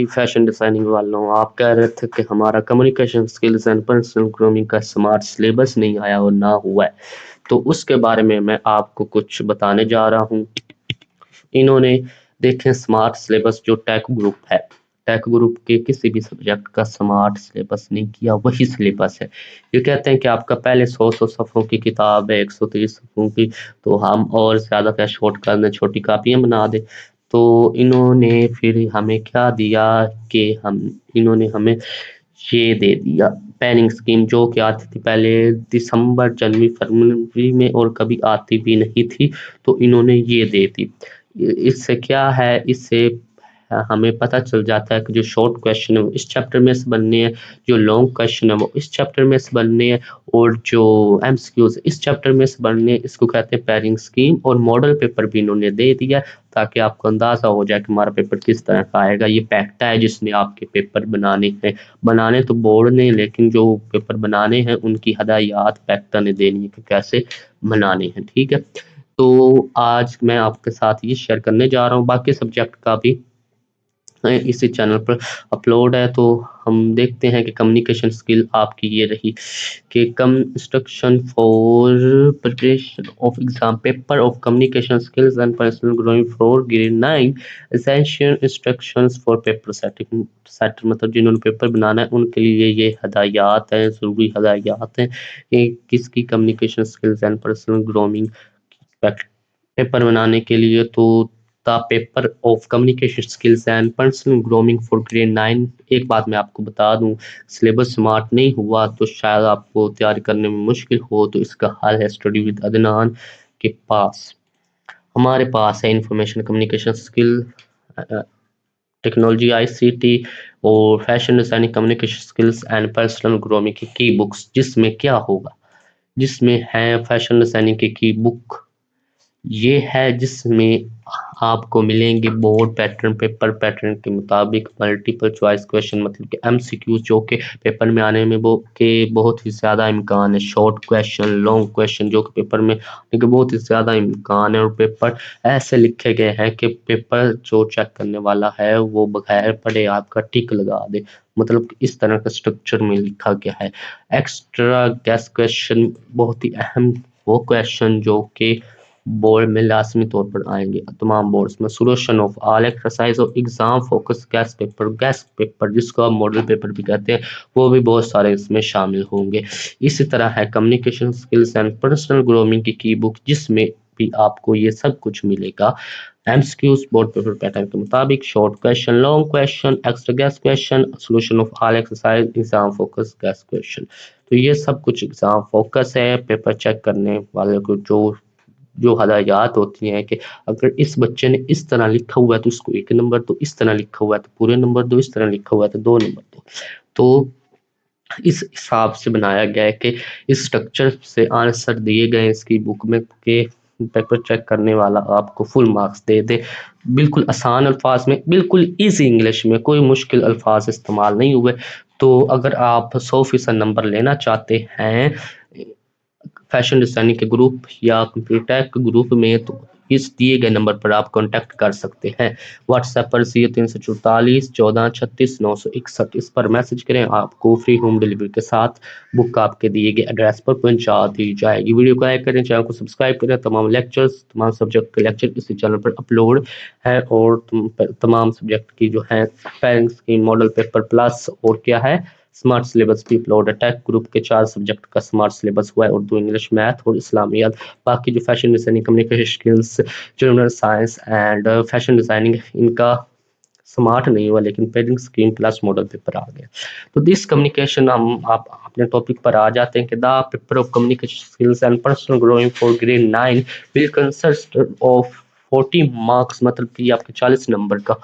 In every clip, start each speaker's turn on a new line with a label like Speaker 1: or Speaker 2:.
Speaker 1: Fashion designing वालों, आप कह रहे थे कि हमारा communication skills and personal grooming का स्मार्ट सिलेबस नहीं आया और ना हुआ है, तो उसके बारे में मैं आपको कुछ बताने जा रहा हूँ। इन्होंने देखें स्मार्ट सिलेबस जो टेक ग्रुप है, टेक ग्रुप के किसी भी सब्जेक्ट का स्मार्ट सिलेबस नहीं किया, वही सिलेबस है। ये कहते हैं कि आपका पहले 100 सफ़ों की किताब है, 130 सफ़ों की, तो हम और ज़्यादा क्या शॉर्ट कर दें, छोटी कापियाँ बना दें। तो इन्होंने फिर हमें क्या दिया कि इन्होंने हमें ये दे दिया पैनिंग स्कीम, जो कि आती थी पहले दिसंबर, जनवरी, फरवरी में और कभी आती भी नहीं थी, तो इन्होंने ये दे दी। इससे क्या है, इससे हमें पता चल जाता है कि जो शॉर्ट क्वेश्चन है वो इस चैप्टर में से बनने हैं, जो लॉन्ग क्वेश्चन है वो इस चैप्टर में से बनने हैं, और जो एमसीक्यूज इस चैप्टर में से बनने हैं। इसको कहते हैं पैरिंग स्कीम। और मॉडल पेपर भी इन्होंने दे दिया ताकि आपको अंदाजा हो जाए कि हमारा पेपर किस तरह का आएगा। ये पैक्टा है जिसने आपके पेपर बनाने हैं, बनाने तो बोर्ड ने, लेकिन जो पेपर बनाने हैं उनकी हदायत पैक्टा ने देनी है कि कैसे बनाने हैं। ठीक है, तो आज मैं आपके साथ ये शेयर करने जा रहा हूँ। बाकी सब्जेक्ट का भी इसी चैनल पर अपलोड है। तो हम देखते हैं कि कम्युनिकेशन स्किल आपकी ये रही कि कम instruction for preparation of exam paper of communication skills and personal growing for grade 9 essential instructions for paper setting setter, मतलब जिन्होंने पेपर बनाना है उनके लिए ये हदायत हैं, ज़रूरी हदायत हैं कि किसकी communication skills and personal grooming paper बनाने के लिए। तो the paper of communication skills and personal grooming for grade 9, एक बात मैं आपको बता दूं, सिलेबस स्मार्ट नहीं हुआ तो शायद आपको तैयारी करने में मुश्किल हो, तो इसका हल है स्टडी विद अदनान के पास। हमारे पास है information communication skill, technology, ICT और fashion designing, communication skills and personal grooming की बुक्स, जिसमें क्या होगा, जिसमें है फैशन डिजाइनिंग की बुक ये है, जिसमें आपको मिलेंगे बोर्ड पैटर्न, पेपर पैटर्न के मुताबिक मल्टीपल चॉइस क्वेश्चन, मतलब कि एमसीक्यूज, जो कि पेपर में आने में वो के बहुत ही ज़्यादा इम्कान है। शॉर्ट क्वेश्चन, लॉन्ग क्वेश्चन जो कि पेपर में आने के बहुत ही ज़्यादा इम्कान है। और पेपर ऐसे लिखे गए हैं कि पेपर जो चेक करने वाला है वो बगैर पढ़े आपका टिक लगा दे, मतलब इस तरह का स्ट्रक्चर में लिखा गया है। एक्स्ट्रा गैस क्वेश्चन, बहुत ही अहम वो क्वेश्चन जो कि बोर्ड में लाजमी तौर पर आएंगे, तमाम बोर्ड्स में। सोल्यूशन ऑफ ऑल एक्सरसाइज और एग्जाम फोकस गैस पेपर जिसको आप मॉडल पेपर भी कहते हैं, वो भी बहुत सारे इसमें शामिल होंगे। इसी तरह है communication skills and personal grooming की बुक, जिसमें भी आपको ये सब कुछ मिलेगा। एमसीक्यूज बोर्ड पेपर पैटर्न के मुताबिक, short question, long question, extra gas question, solution of all exercise, exam focus gas question. तो ये सब कुछ एग्जाम फोकस है। पेपर चेक करने वाले को जो जो हदायत होती हैं कि अगर इस बच्चे ने इस तरह लिखा हुआ है तो इसको 1 नंबर दो, इस तरह लिखा हुआ है तो पूरे नंबर दो, इस तरह लिखा हुआ है तो 2 नंबर दो। तो इस हिसाब से बनाया गया है कि इस स्ट्रक्चर से आंसर दिए गए इसकी बुक में के पेपर चेक करने वाला आपको फुल मार्क्स दे दे। बिल्कुल आसान अल्फाज में, बिल्कुल इजी इंग्लिश में, कोई मुश्किल अल्फाज इस्तेमाल नहीं हुए। तो अगर आप 100% नंबर लेना चाहते हैं फैशन डिजाइनिंग के ग्रुप या कंप्यूटर के ग्रुप में, तो इस दिए गए नंबर पर आप कांटेक्ट कर सकते हैं। व्हाट्सएप पर 0344 14 36 961, इस पर मैसेज करें, आपको फ्री होम डिलीवरी के साथ बुक आपके दिए गए एड्रेस पर पहुंचा दी जाएगी। वीडियो को लाइक करें, चैनल को सब्सक्राइब करें। तमाम लेक्चर्स, तमाम सब्जेक्ट के लेक्चर इसी चैनल पर अपलोड है, और तमाम सब्जेक्ट की जो है पेरेंट्स की मॉडल पेपर प्लस और क्या है स्मार्ट सिलेबस भी अपलोड है। टेक ग्रुप के 4 सब्जेक्ट का स्मार्ट सिलेबस हुआ है, उर्दू, इंग्लिश, मैथ और इस्लामियात। बाकी जो fashion designing, communication skills, general science and fashion designing, इनका स्मार्ट नहीं हुआ, लेकिन pairing scheme plus model paper आ गया। तो दिस कम्युनिकेशन, हम आप अपने टॉपिक पर आ जाते हैं कि the paper of communication skills and personal growing for grade 9 will consist of 40 marks, मतलब कि आपके 40 नंबर का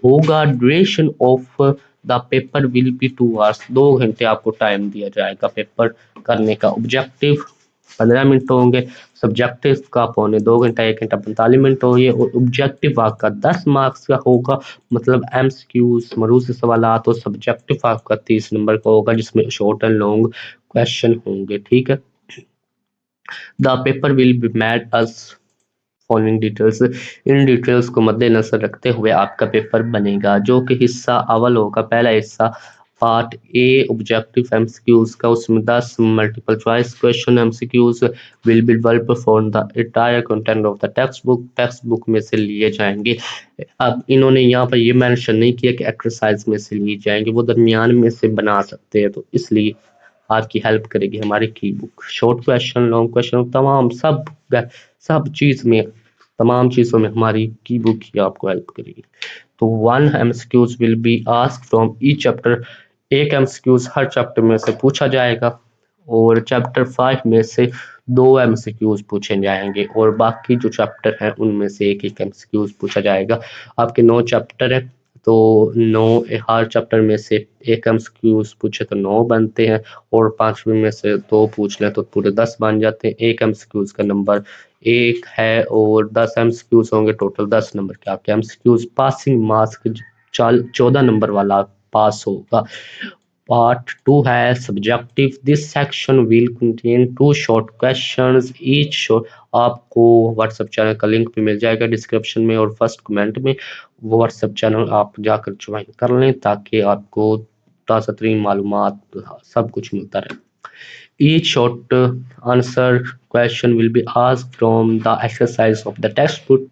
Speaker 1: होगा। Duration of the paper will be 2 hours, 2 घंटे आपको टाइम दिया जाएगा पेपर करने का। ऑब्जेक्टिव 15 मिनट होंगे, सब्जेक्टिव का 2.25 घंटा, 1 घंटा 45 मिनट होंगे, और ऑब्जेक्टिव आपका 10 मार्क्स का होगा, मतलब एमसीक्यूज मरूज सवालात, और सब्जेक्टिव आपका 30 नंबर का होगा, जिसमें शॉर्ट एंड लॉन्ग क्वेश्चन होंगे। ठीक है, the paper will be made us following details, in details को मद्देनजर रखते हुए आपका पेपर बनेगा, जो कि हिस्सा अव्वल होगा। पहला हिस्सा पार्ट ए ऑब्जेक्टिव एमसीक्यूज का, उसमें 10 multiple choice question MCQs will be developed from the entire content of the text book में से लिए जाएंगे। अब इन्होंने यहाँ पर ये मेंशन नहीं किया कि एक्सरसाइज में से लिए जाएंगे, वो दरमियान में से बना सकते हैं, तो इसलिए आपकी हेल्प करेगी हमारी की book. Short question, long question, तमाम सब तमाम चीज़ों में हमारी की बुक ही आपको हेल्प करेगी। तो 1 MCQs will be asked from each chapter, एक एमसीक्यूज हर चैप्टर में से पूछा जाएगा, और चैप्टर 5 में से 2 एमसीक्यूज पूछे जाएंगे, और बाकी जो चैप्टर हैं उनमें से एक एक एमसीक्यूज पूछा जाएगा। आपके 9 चैप्टर हैं, तो 9 हर चैप्टर में से एक एमसीक्यूज पूछे तो 9 बनते हैं, और 5वें में से 2 पूछ लें तो पूरे 10 बन जाते हैं। एक एमसीक्यूज का नंबर 1 है, और 10 एमसीक्यूज होंगे, टोटल 10 नंबर के आपके एमसीक्यूज। पासिंग मार्क्स 14 नंबर वाला पास होगा। Part 2 है subjective, this section will contain 2 short questions each short. आपको व्हाट्सएप चैनल का लिंक भी मिल जाएगा डिस्क्रिप्शन में और फर्स्ट कमेंट में, वो व्हाट्सएप चैनल आप जाकर ज्वाइन कर लें ताकि आपको ताज़ा तरीन मालूमात सब कुछ मिलता रहे। Each short answer question will be asked from the exercise of the textbook.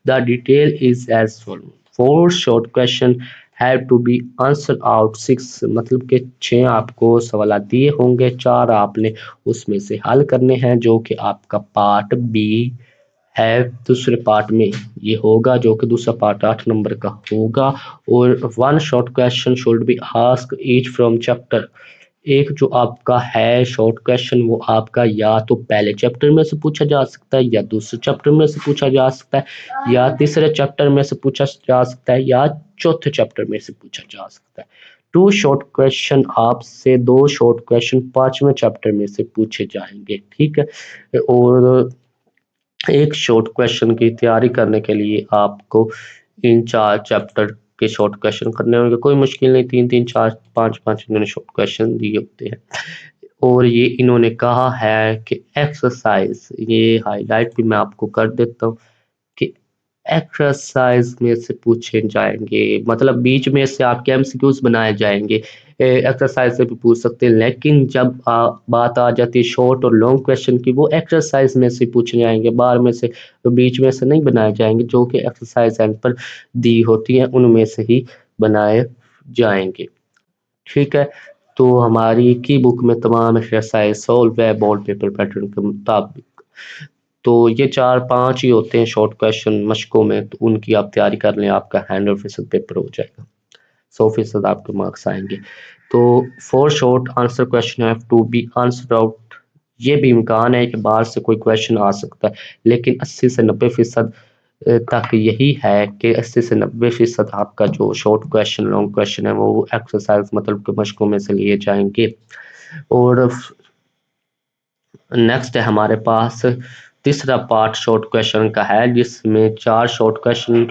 Speaker 1: The detail is as follows. 4 short questions have to be answered out 6, मतलब कि 6 आपको सवाल दिए होंगे, 4 आपने उसमें से हल करने हैं, जो कि आपका पार्ट बी है। दूसरे पार्ट में ये होगा, जो कि दूसरा पार्ट 8 नंबर का होगा। और 1 short question should be ask each from chapter, एक जो आपका है शॉर्ट क्वेश्चन वो आपका या तो पहले चैप्टर में से पूछा जा सकता है, या दूसरे चैप्टर में से पूछा जा सकता है, या तीसरे चैप्टर में से पूछा जा सकता है, या चौथे चैप्टर में से पूछा जा सकता है। 2 शॉर्ट क्वेश्चन आपसे 2 शॉर्ट क्वेश्चन 5वें चैप्टर में से पूछे जाएंगे, ठीक है। और एक शॉर्ट क्वेश्चन की तैयारी करने के लिए आपको इन 4 चैप्टर के शॉर्ट क्वेश्चन करने होंगे। कोई मुश्किल नहीं, 3-3, 4-5 इन्होंने शॉर्ट क्वेश्चन दिए होते हैं। और ये इन्होंने कहा है कि एक्सरसाइज, ये हाईलाइट भी मैं आपको कर देता हूँ कि एक्सरसाइज में से पूछे जाएंगे, मतलब बीच में से आपके एमसीक्यूज बनाए जाएंगे। एक्सरसाइज से भी पूछ सकते हैं, लेकिन जब बात आ जाती है शॉर्ट और लॉन्ग क्वेश्चन की, वो एक्सरसाइज में से पूछे जाएंगे, बाहर में से तो बीच में से नहीं बनाए जाएंगे, जो कि एक्सरसाइज एंड पर दी होती है उनमें से ही बनाए जाएंगे, ठीक है। तो हमारी की बुक में तमाम एक्सरसाइज सॉल्व है बोर्ड पेपर पैटर्न के मुताबिक। तो ये 4-5 ही होते हैं शॉर्ट क्वेश्चन मशकों में, तो उनकी आप तैयारी कर लें, आपका 100% पेपर हो जाएगा, 100% आपके मार्क्स आएंगे। तो 4 short answer question have to be answered out. ये भी इम्कान है कि बाहर से कोई क्वेश्चन आ सकता है, लेकिन 80 से 90% तक यही है कि 80 से 90% आपका जो शॉर्ट क्वेश्चन लॉन्ग क्वेश्चन है वो एक्सरसाइज मतलब के मशकों में से लिए जाएंगे। और नेक्स्ट है हमारे पास तीसरा पार्ट शॉर्ट क्वेश्चन का है, जिसमें 4 शॉर्ट क्वेश्चन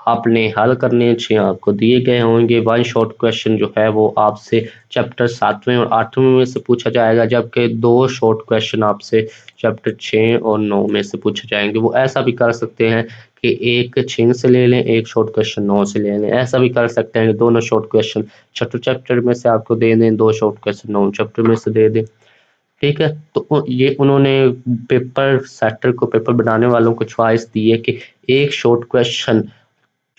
Speaker 1: आपने हल करने 6 आपको दिए गए होंगे। 1 शॉर्ट क्वेश्चन जो है वो आपसे चैप्टर 7वें और 8वें में से पूछा जाएगा, जबकि 2 शॉर्ट क्वेश्चन आपसे चैप्टर 6 और 9 में से पूछे जाएंगे। वो ऐसा भी कर सकते हैं कि एक 6 से ले लें, एक शॉर्ट क्वेश्चन 9 से ले लें, ऐसा भी कर सकते हैं कि दोनों शॉर्ट क्वेश्चन छठे चैप्टर में से आपको दे दें, 2 शॉर्ट क्वेश्चन 9 चैप्टर में से दे दें, ठीक है। तो ये उन्होंने पेपर सेटर को, पेपर बनाने वालों को चॉइस दी है कि एक शॉर्ट क्वेश्चन,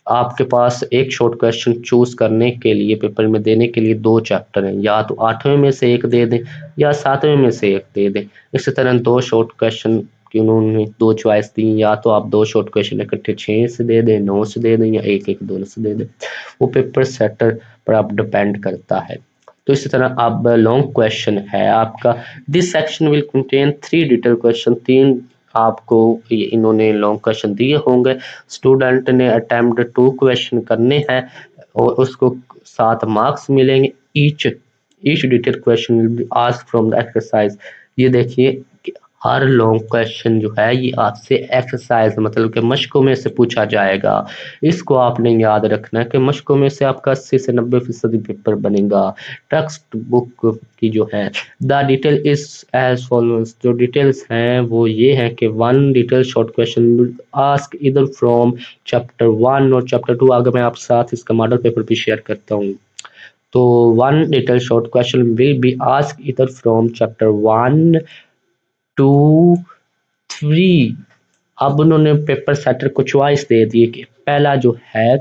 Speaker 1: आपके पास एक शॉर्ट क्वेश्चन चूज करने के लिए पेपर में देने के लिए 2 चैप्टर हैं, या तो 8वें में से एक दे दें या 7वें में से एक दे दें। इसी तरह 2 शॉर्ट क्वेश्चन की उन्होंने 2 चॉइस दी, या तो आप 2 शॉर्ट क्वेश्चन इकट्ठे 6 से दे दें, 9 से दे दें, या एक दोनों से दे दें, वो पेपर सेटर पर आप डिपेंड करता है। तो इसी तरह अब लॉन्ग क्वेश्चन है आपका, this section will contain 3 detail question, 3 आपको ये इन्होंने लॉन्ग क्वेश्चन दिए होंगे। स्टूडेंट ने अटेम्प्ट 2 क्वेश्चन करने हैं और उसको 7 मार्क्स मिलेंगे। Each detail question will be asked from the exercise. ये देखिए हर लॉन्ग क्वेश्चन जो है ये आपसे एक्सरसाइज मतलब कि मशकों में से पूछा जाएगा। इसको आपने याद रखना है कि मशकों में से आपका 80 से 90% पेपर बनेगा। टेक्स्ट बुक की जो है the detail is as follows, जो डिटेल्स हैं वो ये है कि one detail short question ask इधर फ्रॉम चैप्टर 1 और चैप्टर 2। अगर मैं आप साथ इसका मॉडल पेपर भी शेयर करता हूँ तो one detail short question will be ask इधर फ्रॉम चैप्टर 1 टू 3। अब उन्होंने पेपर सेटर को चॉइस दे दी कि पहला जो है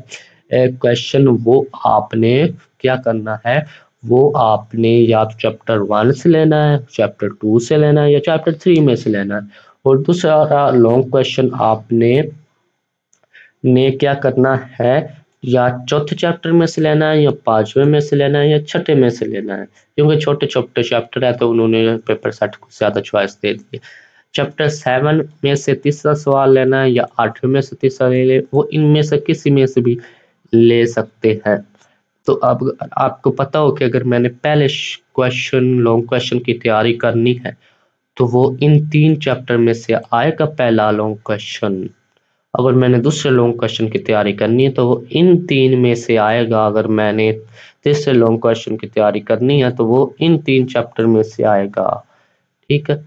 Speaker 1: क्वेश्चन वो आपने क्या करना है, वो आपने या तो चैप्टर 1 से लेना है, चैप्टर 2 से लेना है या चैप्टर 3 में से लेना है। और दूसरा लॉन्ग क्वेश्चन आपने क्या करना है, या चौथे चैप्टर में से लेना है या पांचवें में से लेना है या छठे में से लेना है। क्योंकि छोटे छोटे चैप्टर है तो उन्होंने पेपर सेट को ज्यादा चॉइस दे दी। चैप्टर 7 में से तीसरा सवाल लेना है या 8वें में से तीसरा ले ले, वो इनमें से किसी में से भी ले सकते हैं। तो अब आपको पता हो कि अगर मैंने पहले क्वेश्चन लॉन्ग क्वेश्चन की तैयारी करनी है तो वो इन 3 चैप्टर में से आएगा पहला लॉन्ग क्वेश्चन। अगर मैंने दूसरे लॉन्ग क्वेश्चन की तैयारी करनी है तो वो इन 3 में से आएगा। अगर मैंने तीसरे लॉन्ग क्वेश्चन की तैयारी करनी है तो वो इन 3 चैप्टर में से आएगा। ठीक है,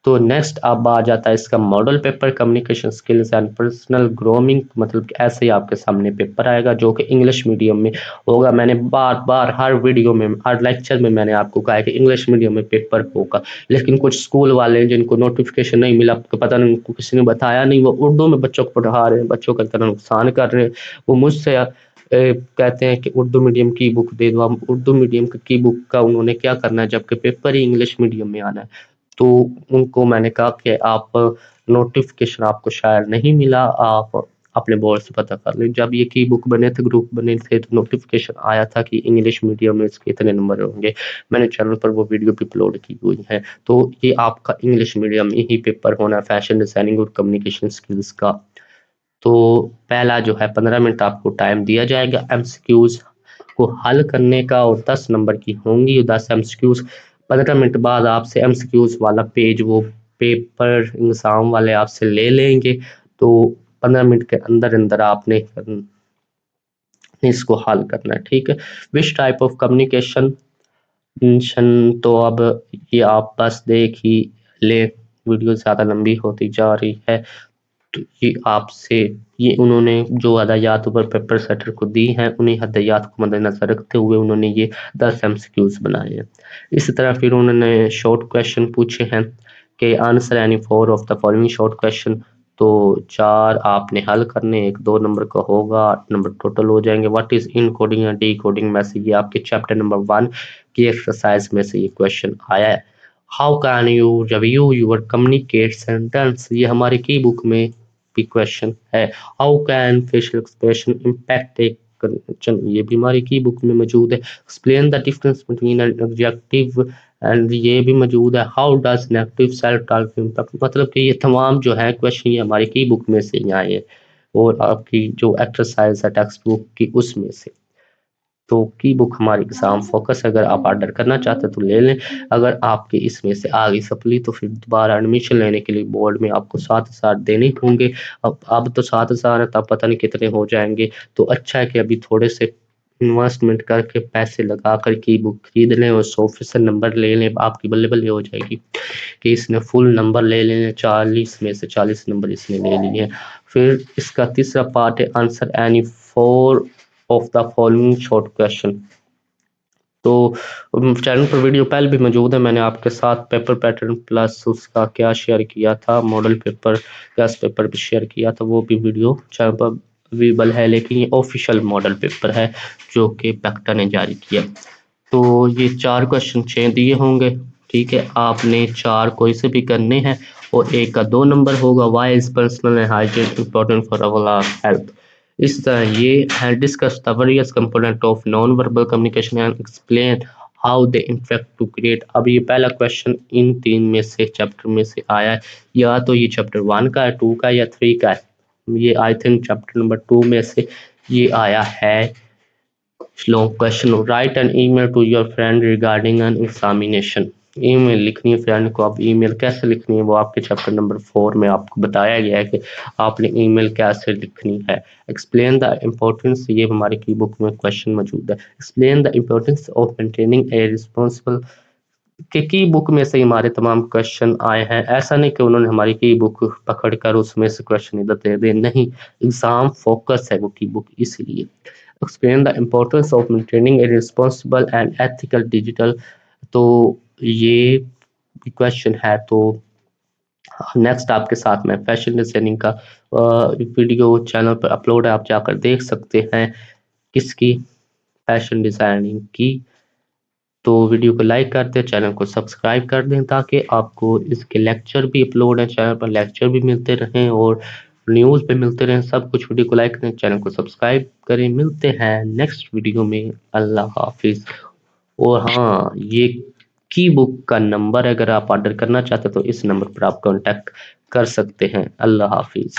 Speaker 1: तो नेक्स्ट अब आ जाता है इसका model paper communication skills and personal grooming. मतलब कि ऐसे ही आपके सामने पेपर आएगा जो कि इंग्लिश मीडियम में होगा। मैंने बार बार हर वीडियो में हर लेक्चर में मैंने आपको कहा है कि इंग्लिश मीडियम में पेपर होगा, लेकिन कुछ स्कूल वाले जिनको नोटिफिकेशन नहीं मिला, आपको पता नहीं, उनको किसी ने बताया नहीं, वो उर्दू में बच्चों को पढ़ा रहे हैं, बच्चों का इतना नुकसान कर रहे हैं। वो मुझसे कहते हैं कि उर्दू मीडियम की बुक दे दो। हम उर्दू मीडियम की बुक का उन्होंने क्या करना है जबकि पेपर ही इंग्लिश मीडियम में आना है। तो उनको मैंने कहा कि आप नोटिफिकेशन आपको शायद नहीं मिला, आप अपने बोर्ड से पता कर लें। जब ये की बुक बने थे, ग्रुप बने थे, तो नोटिफिकेशन आया था कि इंग्लिश मीडियम में इसके इतने नंबर होंगे। मैंने चैनल पर वो वीडियो भी अपलोड की हुई है। तो ये आपका इंग्लिश मीडियम में ही पेपर होना, फैशन डिजाइनिंग और कम्युनिकेशन स्किल्स का। तो पहला जो है 15 मिनट आपको टाइम दिया जाएगा एमसीक्यूज को हल करने का, और 10 नंबर की होंगी 10 एमसीक्यूज। 15 मिनट बाद आपसे एमसीक्यूज वाला पेज वो पेपर एग्जाम वाले आपसे ले लेंगे। तो 15 मिनट के अंदर अंदर आपने इसको हल करना है। ठीक है, विच टाइप ऑफ कम्युनिकेशन, तो अब ये आप बस देख ही ले, वीडियो ज़्यादा लंबी होती जा रही है। तो ये आपसे ये उन्होंने जो हदायत ऊपर पेपर सेटर को दी हैं, उन्हीं हदायत को मद्देनजर रखते हुए उन्होंने ये 10 एमसीक्यूज बनाए हैं। इसी तरह फिर उन्होंने शॉर्ट क्वेश्चन पूछे हैं कि answer any 4 of the following short question. तो 4 आपने हल करने, एक 2 नंबर का होगा, 8 नंबर टोटल हो जाएंगे। व्हाट इज इन कोडिंग या डी कोडिंग मैसेज, ये आपके चैप्टर नंबर 1 की एक्सरसाइज में से ये क्वेश्चन आया है। How can you review your communicate sentence, ये हमारी की बुक में भी क्वेश्चन है। How can facial expression impact A conversation, ये भी हमारी की बुक में मौजूद है। Explain the difference between an adjective and, ये भी मौजूद है। How does negative self talk impact, मतलब कि ये तमाम जो है क्वेश्चन ये हमारी की बुक में से ही आए हैं और आपकी जो एक्सरसाइज है टेक्स्ट बुक की उसमें से। तो की बुक हमारी एग्जाम फोकस, अगर आप ऑर्डर करना चाहते तो ले लें। अगर आपके इसमें से आ गई सप्ली तो फिर दोबारा एडमिशन लेने के लिए बोर्ड में आपको 7,000 देने होंगे। अब तो 7,000 है, तब पता नहीं कितने हो जाएंगे। तो अच्छा है कि अभी थोड़े से इन्वेस्टमेंट करके पैसे लगा कर की बुक खरीद लें और 100% नंबर ले लें, आपकी बल्ले बल्ले हो जाएगी कि इसने फुल नंबर ले लें, 40 में से 40 नंबर इसने ले लिए। फिर इसका तीसरा पार्ट है answer any 4 of the following short question. तो चैनल पर वीडियो पहले भी मौजूद है, मैंने आपके साथ पेपर पैटर्न प्लस उसका क्या शेयर किया था, मॉडल पेपर गैस पेपर भी शेयर किया था, वो भी वीडियो चैनल पर अवेलेबल है। लेकिन ये ऑफिशियल मॉडल पेपर है जो कि पैक्टा ने जारी किया। तो ये 4 क्वेश्चन दिए होंगे। ठीक है, आपने 4 कोई से भी करने हैं और एक का 2 नंबर होगा। Why is personal and hygiene important for our health. इस तरह ये है discuss the various component of non verbal communication and explain how they infect to create. अब ये पहला क्वेश्चन इन 3 में से चैप्टर में से आया है, या तो ये चैप्टर 1 का है, 2 का या 3 का है। ये आई थिंक चैप्टर नंबर 2 में से ये आया है। long question, write an email to your friend regarding an examination। Email लिखनी है फ्रेंड को, आप ईमेल कैसे लिखनी है वो आपके चैप्टर नंबर 4 में आपको बताया गया है कि आपने ईमेल कैसे लिखनी है। एक्सप्लेन द इम्पोर्टेंस, ये हमारी की बुक में क्वेश्चन मौजूद है। Explain the importance of maintaining A responsible, कि की बुक में से हमारे तमाम क्वेश्चन आए हैं। ऐसा नहीं कि उन्होंने हमारी की बुक पकड़ कर उसमें से क्वेश्चन इधर दे दे, नहीं, एग्जाम फोकस है वो की बुक इसलिए। Explain the importance of maintaining A responsible and ethical digital, तो ये क्वेश्चन है। तो नेक्स्ट आपके साथ में फैशन डिजाइनिंग का वीडियो चैनल पर अपलोड है, आप जाकर देख सकते हैं किसकी, फैशन डिजाइनिंग की। तो वीडियो को लाइक कर दें, चैनल को सब्सक्राइब कर दें ताकि आपको इसके लेक्चर भी अपलोड है चैनल पर, लेक्चर भी मिलते रहें और न्यूज़ पे मिलते रहें सब कुछ। वीडियो को लाइक करें, चैनल को सब्सक्राइब करें। मिलते हैं नेक्स्ट वीडियो में। अल्लाह हाफिज़। और हाँ, ये की बुक का नंबर अगर आप ऑर्डर करना चाहते हैं तो इस नंबर पर आप कांटेक्ट कर सकते हैं। अल्लाह हाफिज़।